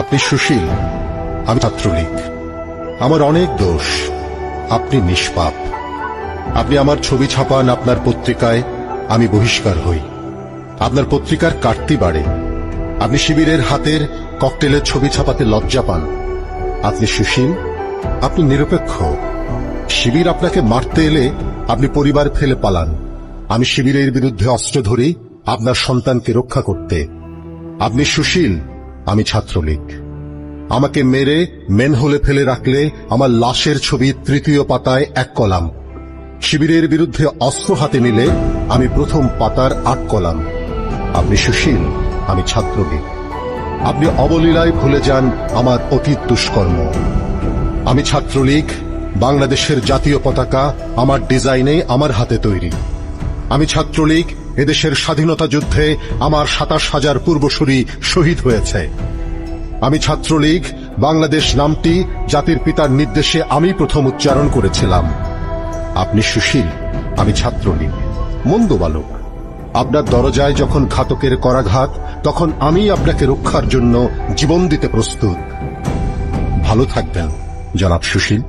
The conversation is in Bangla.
আপনি সুশীল, আমি ছাত্রলীগ। আমার অনেক দোষ, আপনি নিষ্পাপ। আপনি আমার ছবি ছাপান আপনার পত্রিকায়, আমি বহিষ্কার হই। আপনার পত্রিকার কাটতি বাড়ে। আপনি শিবিরের হাতের ককটেলের ছবি ছাপাতে লজ্জা পান। আপনি সুশীল, আপনি নিরপেক্ষ। শিবির আপনাকে মারতে এলে আপনি পরিবার ফেলে পালান। আমি শিবিরের বিরুদ্ধে অস্ত্র ধরি আপনার সন্তানকে রক্ষা করতে। আপনি সুশীল, আমি ছাত্রলীগ। আমাকে মেরে মেনহোলে ফেলে রাখলে আমার লাশের ছবি তৃতীয় পাতায় 1 কলাম। শিবিরের বিরুদ্ধে অস্ত্র হাতে নিলে আমি প্রথম পাতার 8 কলাম। আপনি সুশীল, আমি ছাত্রলীগ। আপনি অবলীলায় ভুলে যান আমার অতীত দুষ্কর্ম। আমি ছাত্রলীগ, বাংলাদেশের জাতীয় পতাকা আমার ডিজাইনে, আমার হাতে তৈরি। আমি ছাত্রলীগ, এদেশের স্বাধীনতা যুদ্ধে আমার 27,000 পূর্বসূরি শহীদ হয়েছে। আমি ছাত্রলীগ, বাংলাদেশ নামটি জাতির পিতার নির্দেশে আমি প্রথম উচ্চারণ করেছিলাম। আপনি সুশীল, আমি ছাত্রলীগ। মন্দ বালক, আপনার দরজায় যখন ঘাতকের করাঘাত, তখন আমি আপনাকে রক্ষার জন্য জীবন দিতে প্রস্তুত। ভালো থাকবেন জনাব সুশীল।